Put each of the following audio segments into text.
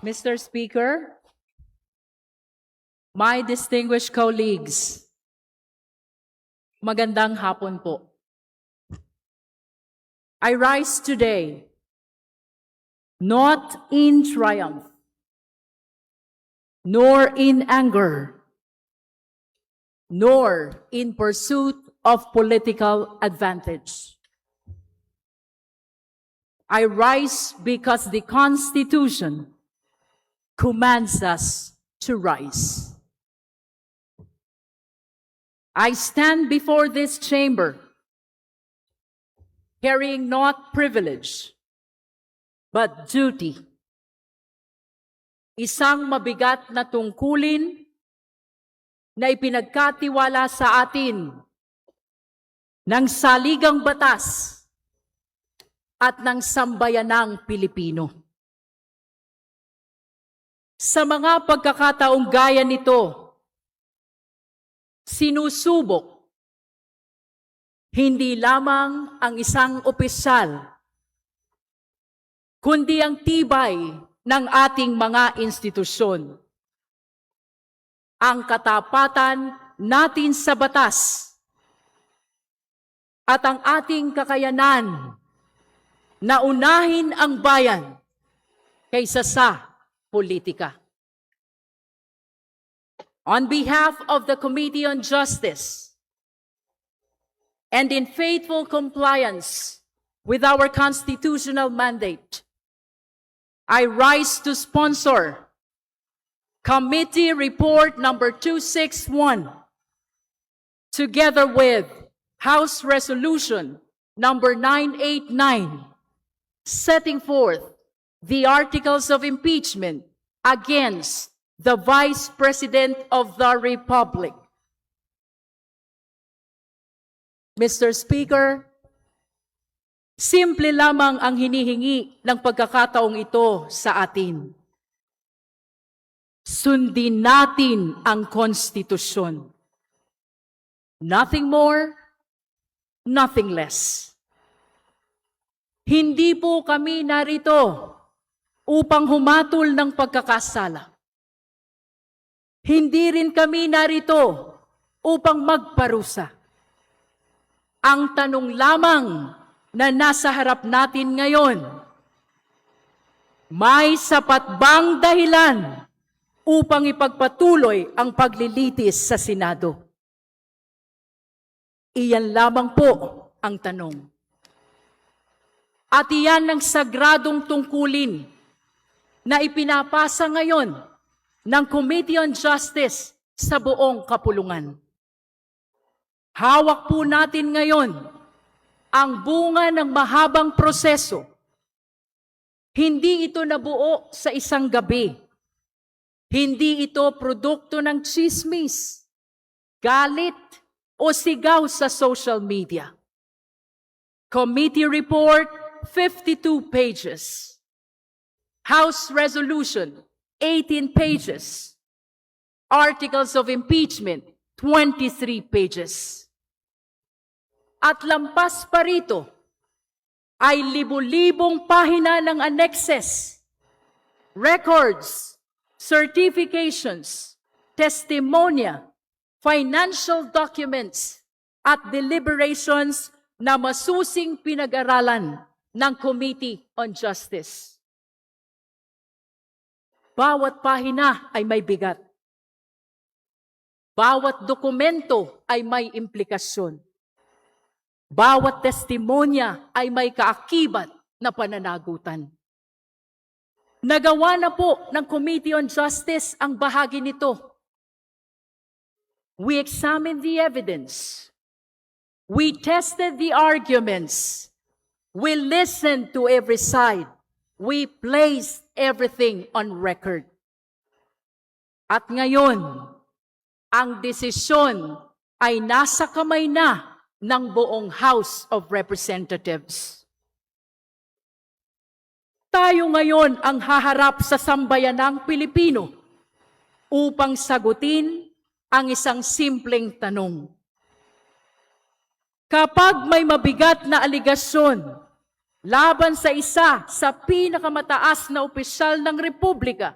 Mr. Speaker, my distinguished colleagues, magandang hapon po. I rise today not in triumph, nor in anger, nor in pursuit of political advantage. I rise because the Constitution commands us to rise. I stand before this chamber carrying not privilege, but duty. Isang mabigat na tungkulin na ipinagkatiwala sa atin ng saligang batas at ng sambayanang Pilipino. Sa mga pagkakataong gaya nito, sinusubok hindi lamang ang isang opisyal, kundi ang tibay ng ating mga institusyon. Ang katapatan natin sa batas at ang ating kakayanan na unahin ang bayan kaysa sa politika. On behalf of the Committee on Justice, and in faithful compliance with our constitutional mandate, I rise to sponsor Committee Report number 261, together with House Resolution number 989, setting forth the articles of impeachment against the Vice President of the Republic. Mr. Speaker, simple lamang ang hinihingi ng pagkakataong ito sa atin. Sundin natin ang konstitusyon. Nothing more, nothing less. Hindi po kami narito upang humatol ng pagkakasala. Hindi rin kami narito upang magparusa. Ang tanong lamang na nasa harap natin ngayon, may sapat bang dahilan upang ipagpatuloy ang paglilitis sa Senado? Iyan lamang po ang tanong. At iyan ang sagradong tungkulin na ipinapasa ngayon ng Committee on Justice sa buong kapulungan. Hawak po natin ngayon ang bunga ng mahabang proseso. Hindi ito nabuo sa isang gabi. Hindi ito produkto ng chismis, galit, o sigaw sa social media. Committee Report, 52 pages. House Resolution, 18 pages. Articles of Impeachment, 23 pages. At lampas pa rito ay libu-libong pahina ng annexes, records, certifications, testimonya, financial documents, at deliberations na masusing pinag-aralan ng Committee on Justice. Bawat pahina ay may bigat. Bawat dokumento ay may implikasyon. Bawat testimonya ay may kaakibat na pananagutan. Nagawa na po ng Committee on Justice ang bahagi nito. We examined the evidence. We tested the arguments. We listened to every side. We placed everything on record. At ngayon, ang desisyon ay nasa kamay na ng buong House of Representatives. Tayo ngayon ang haharap sa sambayanang Pilipino upang sagutin ang isang simpleng tanong. Kapag may mabigat na aligasyon laban sa isa sa pinakamataas na opisyal ng Republika,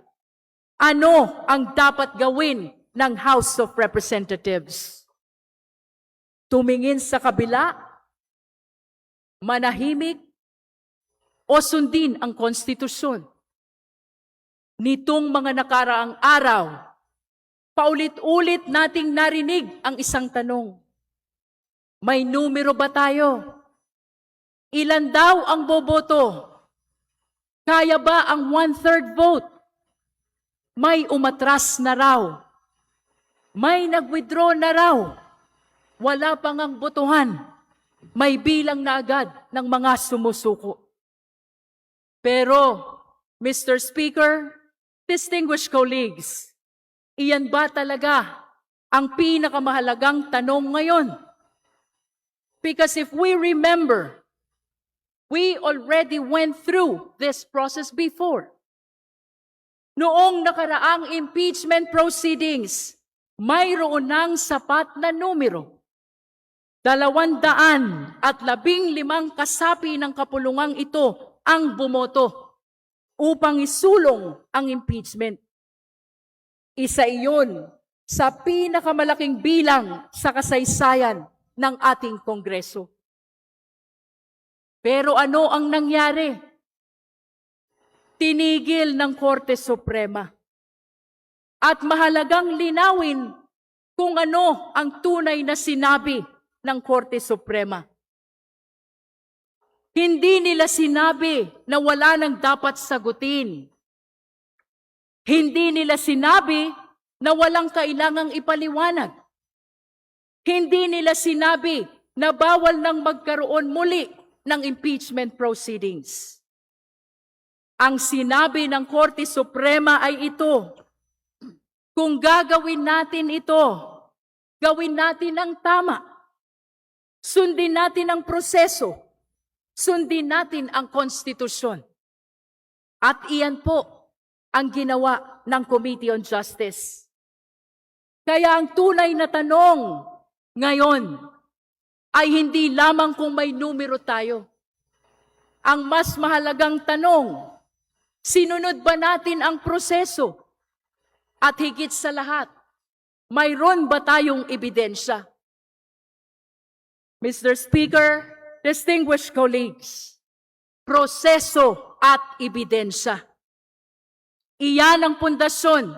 ano ang dapat gawin ng House of Representatives? Tumingin sa kabila, manahimik, o sundin ang konstitusyon? Nitong mga nakaraang araw, paulit-ulit nating narinig ang isang tanong. May numero ba tayo? Ilan daw ang boboto? Kaya ba ang 1/3 vote? May umatras na raw. May nag-withdraw na raw. Wala pang ang botohan. May bilang na agad ng mga sumusuko. Pero, Mr. Speaker, distinguished colleagues, iyan ba talaga ang pinakamahalagang tanong ngayon? Because if we remember, we already went through this process before. Noong nakaraang impeachment proceedings, mayroon ng sapat na numero. 215 kasapi ng kapulungang ito ang bumoto upang isulong ang impeachment. Isa iyon sa pinakamalaking bilang sa kasaysayan ng ating Kongreso. Pero ano ang nangyari? Tinigil ng Korte Suprema. At mahalagang linawin kung ano ang tunay na sinabi ng Korte Suprema. Hindi nila sinabi na wala nang dapat sagutin. Hindi nila sinabi na walang kailangang ipaliwanag. Hindi nila sinabi na bawal nang magkaroon muli ng impeachment proceedings. Ang sinabi ng Korte Suprema ay ito: kung gagawin natin ito, gawin natin ang tama. Sundin natin ang proseso. Sundin natin ang konstitusyon. At iyan po ang ginawa ng Committee on Justice. Kaya ang tunay na tanong ngayon ay hindi lamang kung may numero tayo. Ang mas mahalagang tanong, sinunod ba natin ang proseso? At higit sa lahat, mayroon ba tayong ebidensya? Mr. Speaker, distinguished colleagues, proseso at ebidensya. Iyan ang pundasyon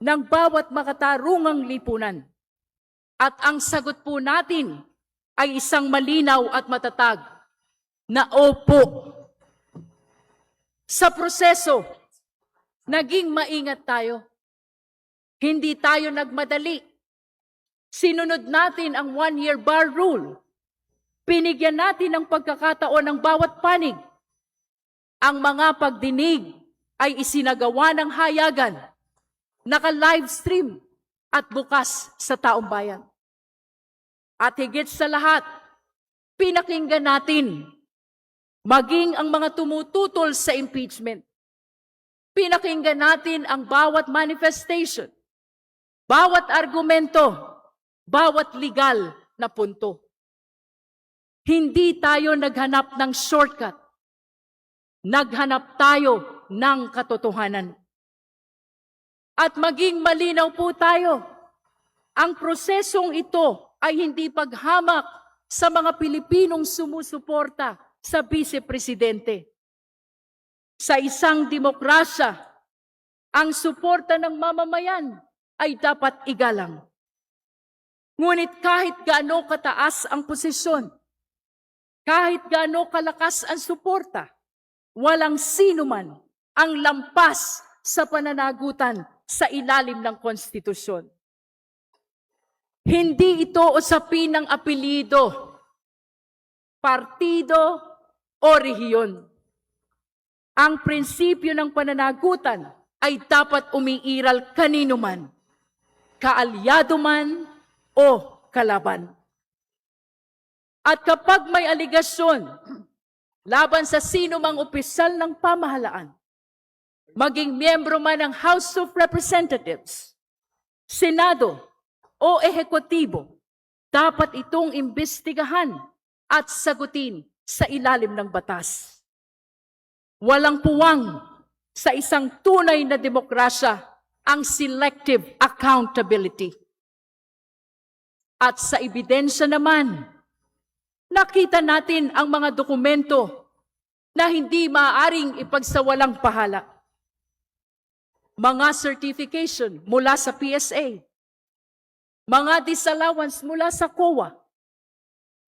ng bawat makatarungang lipunan. At ang sagot po natin ay isang malinaw at matatag na opo. Sa proseso, naging maingat tayo. Hindi tayo nagmadali. Sinunod natin ang 1-year bar rule. Pinigyan natin ng pagkakataon ng bawat panig. Ang mga pagdinig ay isinagawa ng hayagan, naka-livestream at bukas sa taong bayan. At higit sa lahat, pinakinggan natin maging ang mga tumututol sa impeachment. Pinakinggan natin ang bawat manifestation, bawat argumento, bawat legal na punto. Hindi tayo naghanap ng shortcut. Naghanap tayo ng katotohanan. At maging malinaw po tayo, ang prosesong ito ay hindi paghamak sa mga Pilipinong sumusuporta sa Vice-Presidente. Sa isang demokrasya, ang suporta ng mamamayan ay dapat igalang. Ngunit kahit gaano kataas ang posisyon, kahit gaano kalakas ang suporta, walang sino man ang lampas sa pananagutan sa ilalim ng konstitusyon. Hindi ito usapin ng apelyido, partido o rehiyon. Ang prinsipyo ng pananagutan ay dapat umiiral kanino man, kaalyado man o kalaban. At kapag may aligasyon laban sa sino mang opisyal ng pamahalaan, maging miyembro man ng House of Representatives, Senado o Ehekutibo, dapat itong imbestigahan at sagutin sa ilalim ng batas. Walang puwang sa isang tunay na demokrasya ang selective accountability. At sa ebidensya naman, nakita natin ang mga dokumento na hindi maaaring ipagsawalang pahala. Mga certification mula sa PSA, mga disallowance mula sa COA,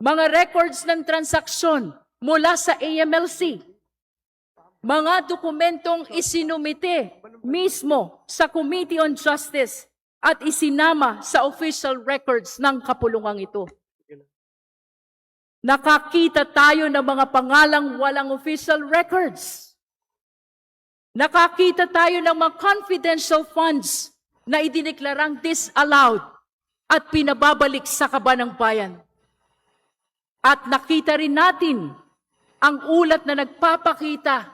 mga records ng transaksyon mula sa AMLC, mga dokumentong isinumite mismo sa Committee on Justice at isinama sa official records ng kapulungang ito. Nakakita tayo ng mga pangalang walang official records. Nakakita tayo ng mga confidential funds na idineklarang disallowed at pinababalik sa kaban ng bayan. At nakita rin natin ang ulat na nagpapakita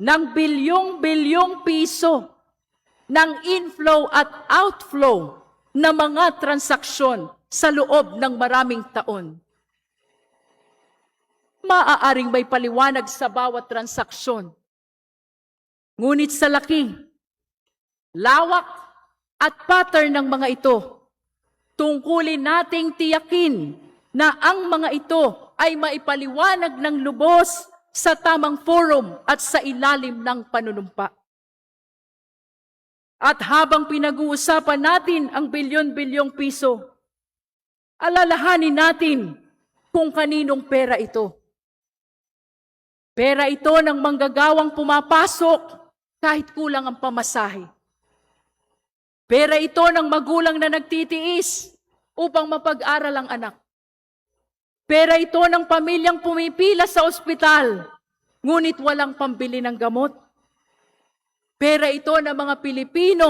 ng bilyong-bilyong piso ng inflow at outflow na mga transaksyon sa loob ng maraming taon. Maaaring may paliwanag sa bawat transaksyon. Ngunit sa laki, lawak at pattern ng mga ito, tungkulin nating tiyakin na ang mga ito ay maipaliwanag ng lubos sa tamang forum at sa ilalim ng panunumpa. At habang pinag-uusapan natin ang bilyon-bilyong piso, alalahanin natin kung kaninong pera ito. Pera ito ng manggagawang pumapasok kahit kulang ang pamasahe. Pera ito ng magulang na nagtitiis upang mapag-aral ang anak. Pera ito ng pamilyang pumipila sa ospital, ngunit walang pambili ng gamot. Pera ito ng mga Pilipino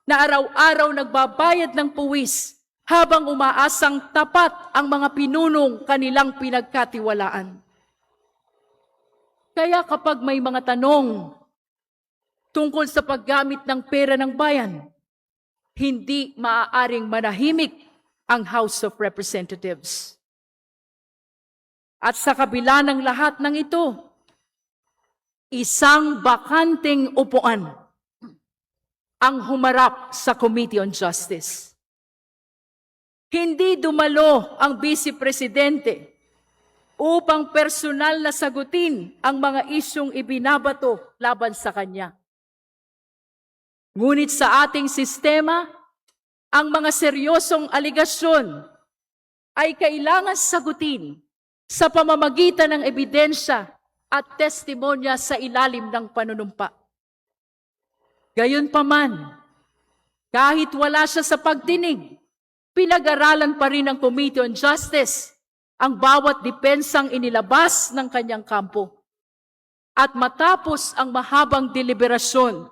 na araw-araw nagbabayad ng puwis habang umaasang tapat ang mga pinunong kanilang pinagkatiwalaan. Kaya kapag may mga tanong tungkol sa paggamit ng pera ng bayan, hindi maaaring manahimik ang House of Representatives. At sa kabila ng lahat ng ito, isang bakanting upuan ang humarap sa Committee on Justice. Hindi dumalo ang Vice Presidente upang personal na sagutin ang mga isyong ibinabato laban sa kanya. Ngunit sa ating sistema, ang mga seryosong aligasyon ay kailangan sagutin sa pamamagitan ng ebidensya at testimonya sa ilalim ng panunumpa. Gayunpaman, kahit wala siya sa pagdinig, pinag-aralan pa rin ng Committee on Justice ang bawat dipensang inilabas ng kanyang kampo. At matapos ang mahabang deliberasyon,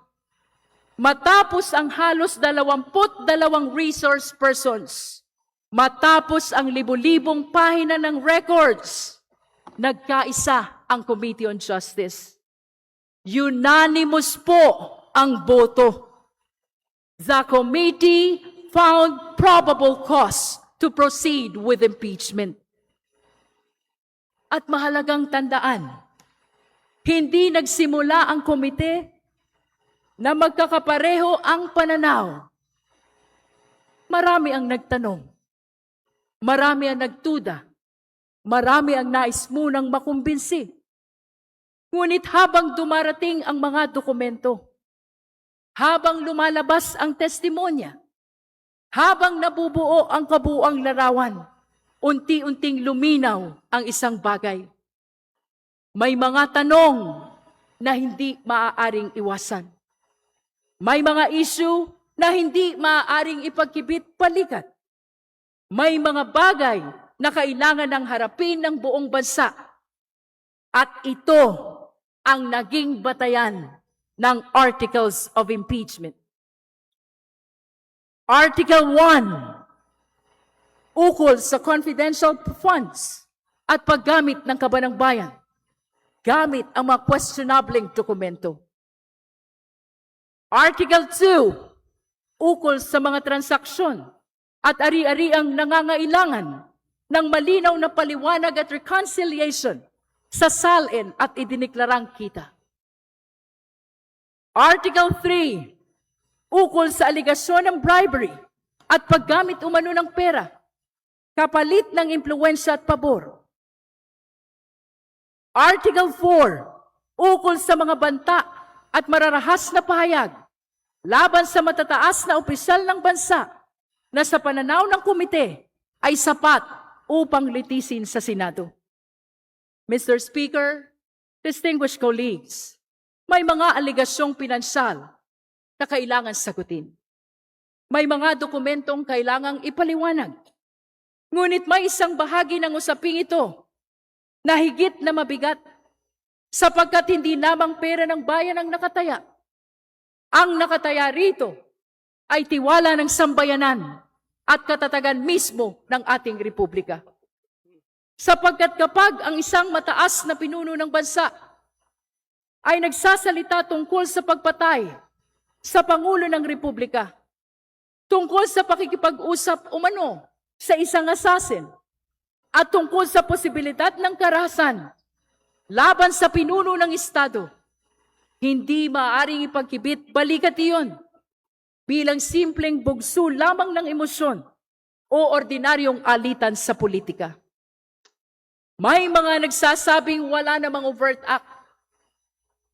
matapos ang halos 22 resource persons, matapos ang libu-libong pahina ng records, nagkaisa ang Committee on Justice. Unanimous po ang boto. The committee found probable cause to proceed with impeachment. At mahalagang tandaan, hindi nagsimula ang komite na magkakapareho ang pananaw. Marami ang nagtanong, marami ang nagtuda, marami ang nais munang makumbinsi. Ngunit habang dumarating ang mga dokumento, habang lumalabas ang testimonya, habang nabubuo ang kabuuang larawan, unti-unting luminaw ang isang bagay. May mga tanong na hindi maaaring iwasan. May mga issue na hindi maaaring ipagkibit palikat. May mga bagay na kailangan ng harapin ng buong bansa. At ito ang naging batayan ng Articles of Impeachment. Article 1, ukol sa confidential funds at paggamit ng kaban ng bayan, gamit ang mga questionableng dokumento. Article 2, ukol sa mga transaksyon at ari-ariang nangangailangan ng malinaw na paliwanag at reconciliation sasalin at idiniklarang kita. Article 3, ukol sa aligasyon ng bribery at paggamit umano ng pera, kapalit ng impluwensya at pabor. Article 4, ukol sa mga banta at mararahas na pahayag laban sa matataas na opisyal ng bansa na sa pananaw ng komite ay sapat upang litisin sa Senado. Mr. Speaker, distinguished colleagues, may mga aligasyong pinansyal na kailangan sagutin. May mga dokumentong kailangang ipaliwanag. Ngunit may isang bahagi ng usaping ito na higit na mabigat sapagkat hindi lamang pera ng bayan ang nakataya. Ang nakataya rito ay tiwala ng sambayanan at katatagan mismo ng ating republika. Sapagkat kapag ang isang mataas na pinuno ng bansa ay nagsasalita tungkol sa pagpatay sa Pangulo ng Republika, tungkol sa pakikipag-usap umano sa isang assassin, at tungkol sa posibilidad ng karahasan laban sa pinuno ng Estado, hindi maaaring ipagkibit balikat iyon bilang simpleng bugso lamang ng emosyon o ordinaryong alitan sa politika. May mga nagsasabing wala namang overt act.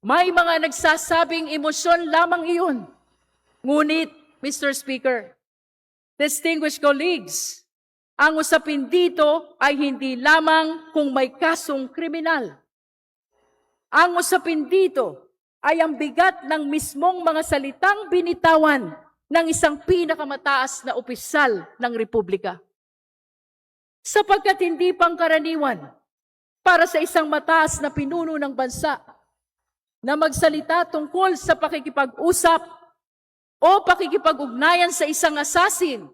May mga nagsasabing emosyon lamang iyon. Ngunit, Mr. Speaker, distinguished colleagues, ang usapin dito ay hindi lamang kung may kasong kriminal. Ang usapin dito ay ang bigat ng mismong mga salitang binitawan ng isang pinakamataas na opisyal ng Republika. Sapagkat hindi pangkaraniwan para sa isang mataas na pinuno ng bansa na magsalita tungkol sa pakikipag-usap o pakikipag-ugnayan sa isang assassin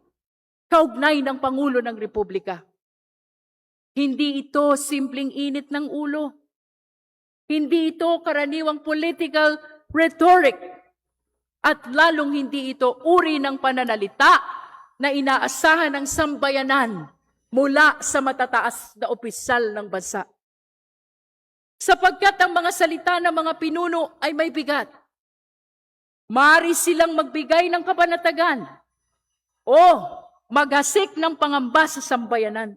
kaugnay ng Pangulo ng Republika. Hindi ito simpleng init ng ulo. Hindi ito karaniwang political rhetoric at lalong hindi ito uri ng pananalita na inaasahan ng sambayanan mula sa matataas na opisyal ng bansa. Sapagkat ang mga salita ng mga pinuno ay may bigat. Maaari silang magbigay ng kabanatagan o maghasik ng pangamba sa sambayanan.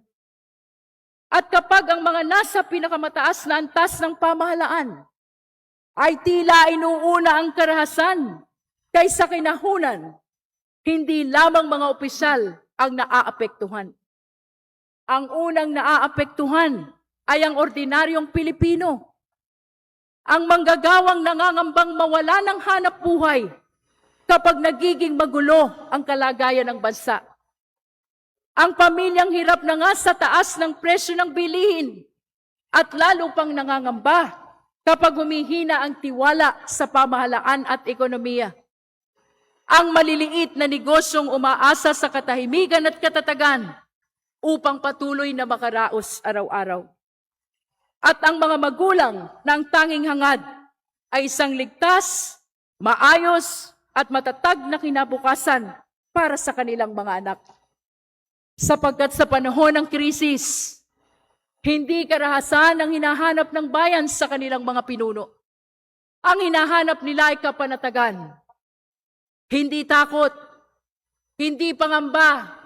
At kapag ang mga nasa pinakamataas na antas ng pamahalaan ay tila inuuna ang karahasan kaysa kinahunan, hindi lamang mga opisyal ang naaapektuhan. Ang unang naaapektuhan ay ang ordinaryong Pilipino. Ang manggagawang nangangambang mawala ng hanap buhay kapag nagiging magulo ang kalagayan ng bansa. Ang pamilyang hirap na nga sa taas ng presyo ng bilihin at lalo pang nangangamba kapag humihina ang tiwala sa pamahalaan at ekonomiya. Ang maliliit na negosyong umaasa sa katahimikan at katatagan upang patuloy na makaraos araw-araw. At ang mga magulang na ang tanging hangad ay isang ligtas, maayos at matatag na kinabukasan para sa kanilang mga anak. Sapagkat sa panahon ng krisis, hindi karahasan ang hinahanap ng bayan sa kanilang mga pinuno. Ang hinahanap nila ay kapanatagan. Hindi takot, hindi pangamba,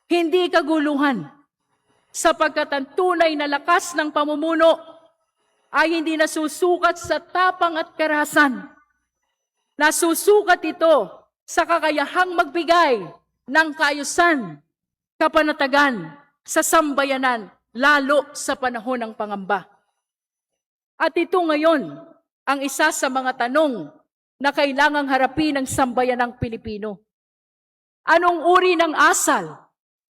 hindi kaguluhan. Sapagkat ang tunay na lakas ng pamumuno ay hindi nasusukat sa tapang at karahasan. Nasusukat ito sa kakayahang magbigay ng kaayusan, kapanatagan sa sambayanan, lalo sa panahon ng pangamba. At ito ngayon ang isa sa mga tanong na kailangang harapin ng sambayanang Pilipino. Anong uri ng asal,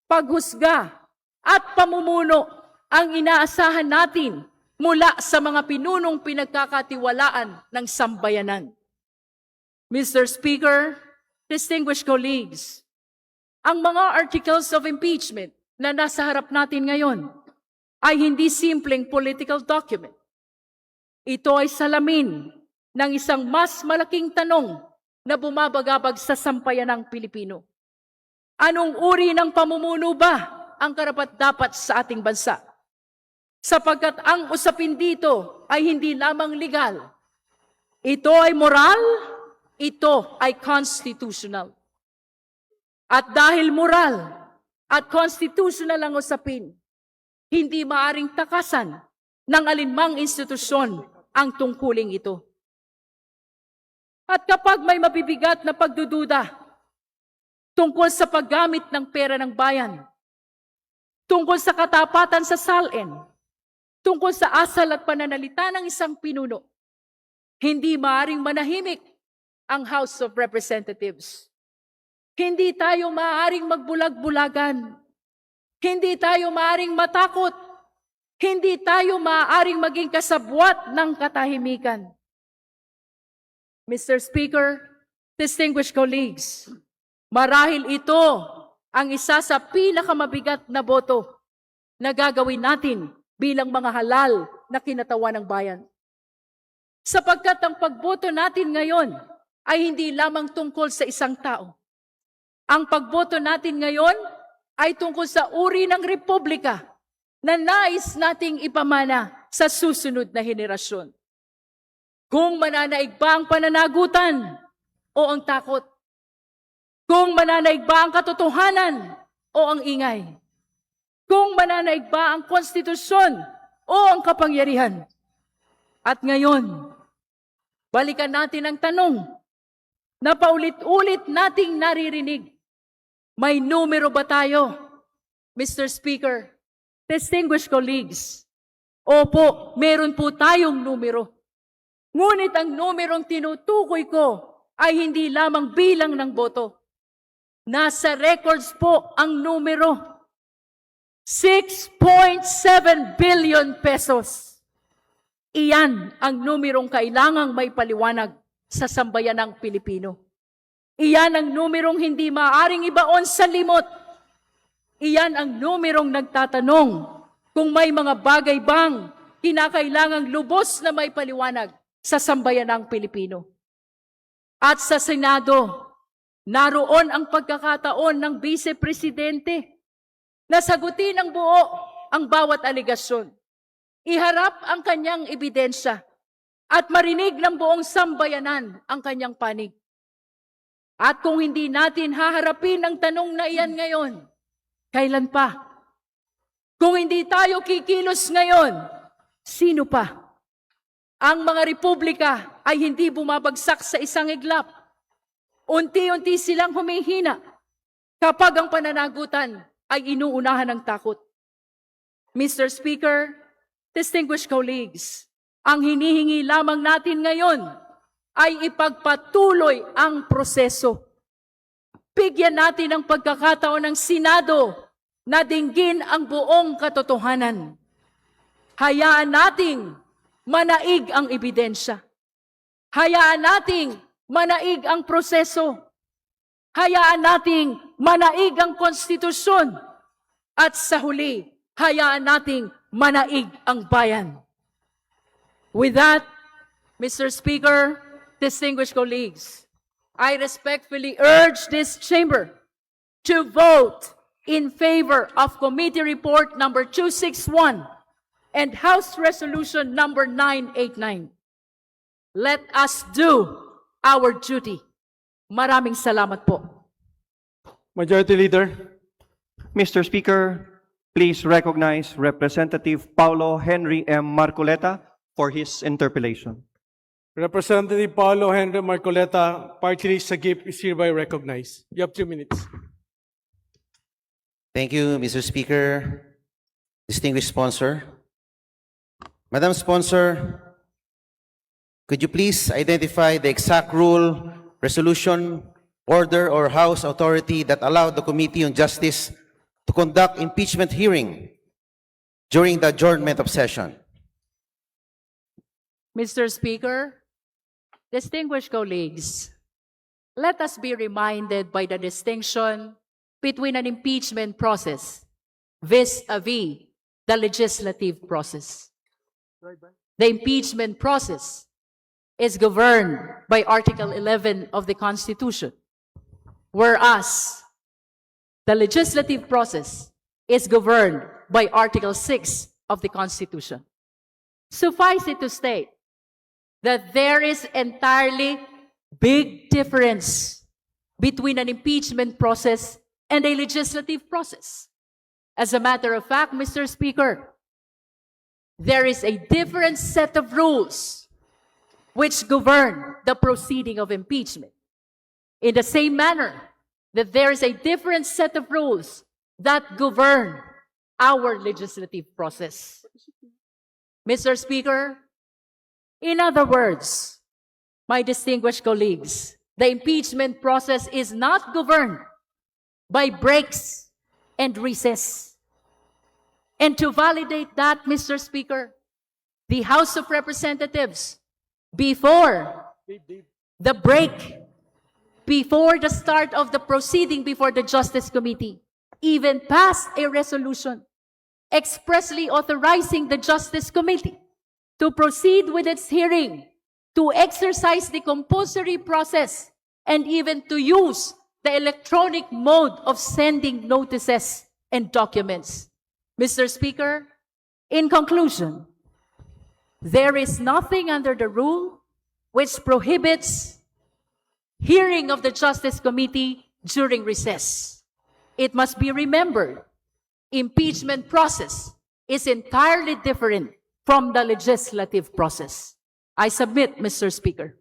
paghusga at pamumuno ang inaasahan natin mula sa mga pinunong pinagkakatiwalaan ng sambayanan? Mr. Speaker, distinguished colleagues, ang mga articles of impeachment na nasa harap natin ngayon ay hindi simpleng political document. Ito ay salamin ng isang mas malaking tanong na bumabagabag sa sambayanang Pilipino. Anong uri ng pamumuno ba ang karapat-dapat sa ating bansa? sapagkat ang usapin dito ay hindi lamang legal. Ito ay moral, ito ay constitutional. At dahil moral at constitutional ang usapin, hindi maaring takasan ng alinmang institusyon ang tungkuling ito. At kapag may mabibigat na pagdududa tungkol sa paggamit ng pera ng bayan, tungkol sa katapatan sa salin, tungkol sa asal at pananalita ng isang pinuno, hindi maaring manahimik ang House of Representatives. Hindi tayo maaaring magbulag-bulagan. Hindi tayo maaaring matakot. Hindi tayo maaaring maging kasabwat ng katahimikan. Mr. Speaker, distinguished colleagues, marahil ito ang isa sa pinakamabigat na boto na gagawin natin bilang mga halal na kinatawan ng bayan. Sapagkat ang pagboto natin ngayon ay hindi lamang tungkol sa isang tao. Ang pagboto natin ngayon ay tungkol sa uri ng republika na nais nating ipamana sa susunod na henerasyon. Kung mananaig ba ang pananagutan o ang takot? Kung mananaig ba ang katotohanan o ang ingay? Kung mananaig ba ang konstitusyon o ang kapangyarihan? At ngayon, balikan natin ang tanong na paulit-ulit nating naririnig. May numero ba tayo, Mr. Speaker? Distinguished colleagues, opo, meron po tayong numero. Ngunit ang numerong tinutukoy ko ay hindi lamang bilang ng boto. Nasa records po ang numero. 6.7 billion pesos. Iyan ang numerong kailangang may paliwanag sa sambayanang Pilipino. Iyan ang numerong hindi maaring ibaon sa limot. Iyan ang numerong nagtatanong kung may mga bagay bang kinakailangang lubos na may paliwanag sa sambayanang Pilipino. At sa Senado, naroon ang pagkakataon ng Vice Presidente na sagutin ng buo ang bawat aligasyon. Iharap ang kanyang ebidensya at marinig ng buong sambayanan ang kanyang panig. At kung hindi natin haharapin ang tanong na iyan ngayon, kailan pa? Kung hindi tayo kikilos ngayon, sino pa? Ang mga republika ay hindi bumabagsak sa isang iglap. Unti-unti silang humihina kapag ang pananagutan ay inuunahan ng takot. Mr. Speaker, distinguished colleagues, ang hinihingi lamang natin ngayon ay ipagpatuloy ang proseso. Bigyan natin ang pagkakataon ng Senado na dinggin ang buong katotohanan. Hayaan nating manaig ang ebidensya. Hayaan nating manaig ang proseso. Hayaan nating manaig ang konstitusyon. At sa huli, hayaan nating manaig ang bayan. With that, Mr. Speaker, distinguished colleagues, I respectfully urge this chamber to vote in favor of Committee Report number 261 and House Resolution number 989. Let us do our duty. Maraming salamat po. Majority Leader. Mr. Speaker, please recognize Representative Paulo Henry M. Marcoleta for his interpellation. Representative Paulo Henry Marcoleta, party list Sagip, is hereby recognized. You have 2 minutes. Thank you, Mr. Speaker. Distinguished sponsor. Madam Sponsor, could you please identify the exact rule, resolution, order, or House authority that allowed the Committee on Justice to conduct impeachment hearing during the adjournment of session? Mr. Speaker, distinguished colleagues, let us be reminded by the distinction between an impeachment process vis-a-vis the legislative process. The impeachment process is governed by Article 11 of the Constitution, whereas the legislative process is governed by Article 6 of the Constitution. Suffice it to state that there is entirely big difference between an impeachment process and a legislative process. As a matter of fact, Mr. Speaker, there is a different set of rules which govern the proceeding of impeachment. In the same manner that there is a different set of rules that govern our legislative process. Mr. Speaker, in other words, my distinguished colleagues, the impeachment process is not governed by breaks and recess. And to validate that, Mr. Speaker, the House of Representatives, before the break, before the start of the proceeding before the Justice Committee, even passed a resolution expressly authorizing the Justice Committee to proceed with its hearing, to exercise the compulsory process, and even to use the electronic mode of sending notices and documents. Mr. Speaker, in conclusion, there is nothing under the rule which prohibits hearing of the Justice Committee during recess. It must be remembered, impeachment process is entirely different from the legislative process. I submit, Mr. Speaker.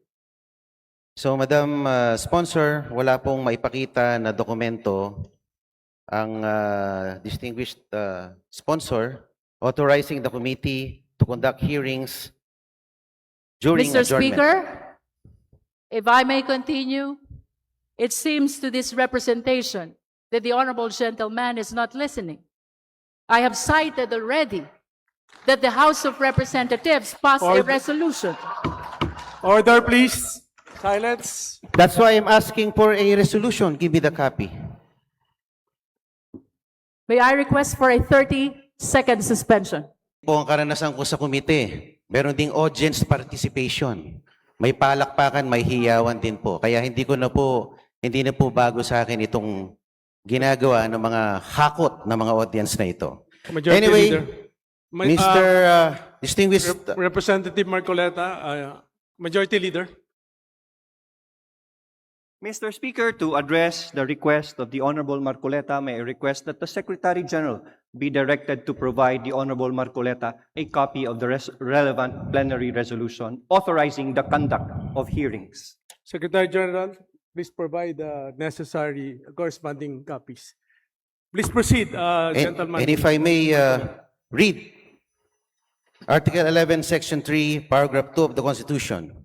So, Madam Sponsor, wala pong maipakita na dokumento ang distinguished sponsor authorizing the committee to conduct hearings during Mr. adjournment. Speaker, if I may continue, it seems to this representation that the honorable gentleman is not listening. I have cited already that the House of Representatives passed a Order. resolution. Order, please. Silence. That's why I'm asking for a resolution. Give me the copy. May I request for a 30-second suspension? Po ang karanasan ko sa komite. Meron ding audience participation. May palakpakan, may hiyawan din po. Kaya hindi na po bago sa akin itong ginagawa ng mga hakot ng mga audience na ito. Majority Anyway, Leader. Mr. Distinguished Representative Marcoleta, Majority Leader. Mr. Speaker, to address the request of the Honorable Marcoleta, may I request that the Secretary General be directed to provide the Honorable Marcoleta a copy of the relevant plenary resolution authorizing the conduct of hearings. Secretary General, please provide necessary corresponding copies. Please proceed, gentlemen. And if I may read Article 11, Section 3, Paragraph 2 of the Constitution.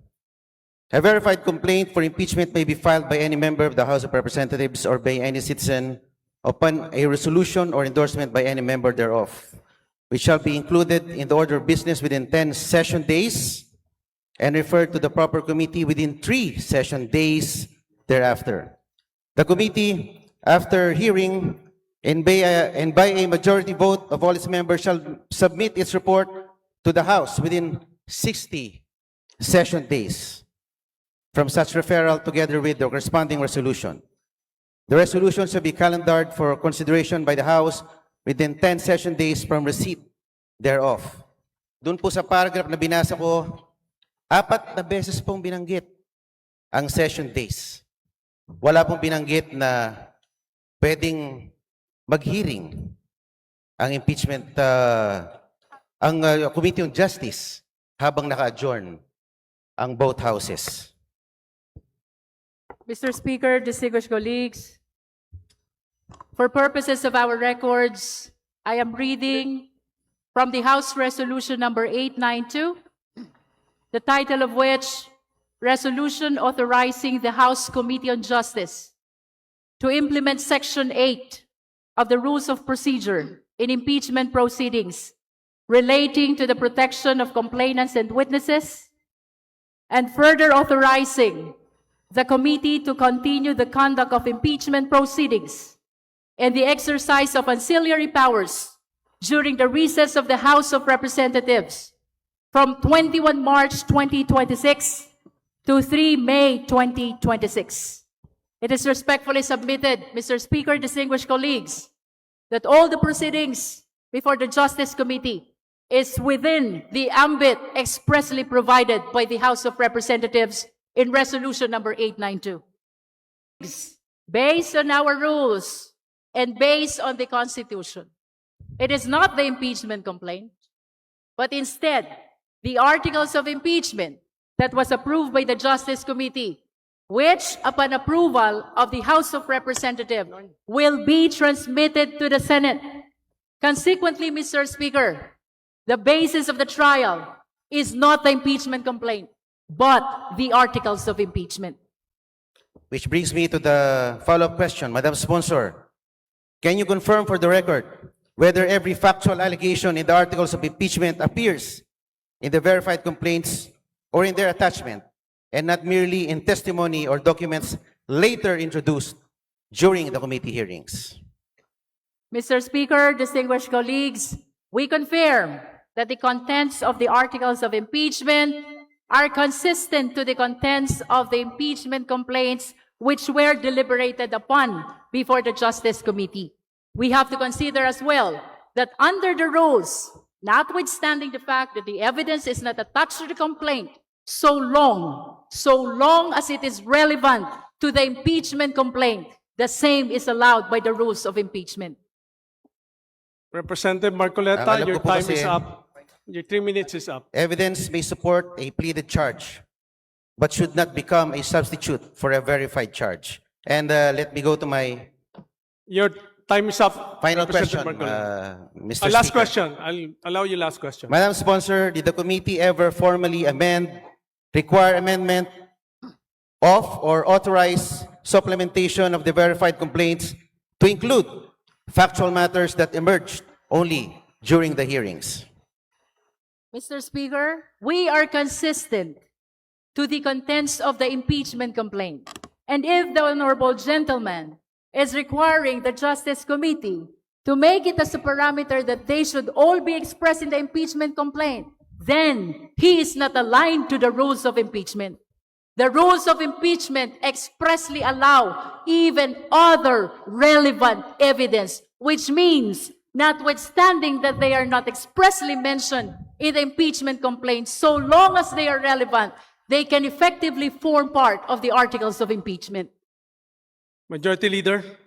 A verified complaint for impeachment may be filed by any member of the House of Representatives or by any citizen upon a resolution or endorsement by any member thereof, which shall be included in the order of business within 10 session days and referred to the proper committee within 3 session days thereafter. The committee, after hearing and by a majority vote of all its members, shall submit its report to the House within 60 session days from such referral together with the corresponding resolution. The resolution shall be calendared for consideration by the House within 10 session days from receipt thereof. Doon po sa paragraph na binasa ko, 4 na beses pong binanggit ang session days. Wala pong binanggit na pwedeng mag-hearing ang impeachment, ang Committee on Justice habang naka-adjourn ang both houses. Mr. Speaker, distinguished colleagues, for purposes of our records, I am reading from the House Resolution number 892, the title of which, Resolution Authorizing the House Committee on Justice to implement Section 8 of the Rules of Procedure in impeachment proceedings relating to the protection of complainants and witnesses, and further authorizing the committee to continue the conduct of impeachment proceedings and the exercise of ancillary powers during the recess of the House of Representatives from 21 March 2026 to 3 May 2026. It is respectfully submitted, Mr. Speaker, distinguished colleagues, that all the proceedings before the Justice Committee is within the ambit expressly provided by the House of Representatives in Resolution number 892. Based on our rules and based on the Constitution, it is not the impeachment complaint, but instead the articles of impeachment that was approved by the Justice Committee, which, upon approval of the House of Representatives, will be transmitted to the Senate. Consequently, Mr. Speaker, the basis of the trial is not the impeachment complaint, but the articles of impeachment. Which brings me to the follow-up question. Madam Sponsor, can you confirm for the record whether every factual allegation in the articles of impeachment appears in the verified complaints or in their attachment, and not merely in testimony or documents later introduced during the committee hearings? Mr. Speaker, distinguished colleagues, we confirm that the contents of the articles of impeachment are consistent to the contents of the impeachment complaints which were deliberated upon before the Justice Committee. We have to consider as well that under the rules, notwithstanding the fact that the evidence is not attached to the complaint, so long as it is relevant to the impeachment complaint, the same is allowed by the rules of impeachment. Representative Ang Marcoleta, alam your ko po time kasi- is up. Your 3 minutes is up. Evidence may support a pleaded charge, but should not become a substitute for a verified charge. And let me go to my Your time is up. final question, Representative Marcoleta. Mr. Last Speaker. question. I'll allow you last question. Madam Sponsor, did the committee ever formally require amendment of or authorize supplementation of the verified complaints to include factual matters that emerged only during the hearings? Mr. Speaker, we are consistent to the contents of the impeachment complaint. And if the honorable gentleman is requiring the Justice Committee to make it as a parameter that they should all be expressed in the impeachment complaint, then he is not aligned to the rules of impeachment. The rules of impeachment expressly allow even other relevant evidence, which means, notwithstanding that they are not expressly mentioned in the impeachment complaint, so long as they are relevant, they can effectively form part of the articles of impeachment. Majority Leader.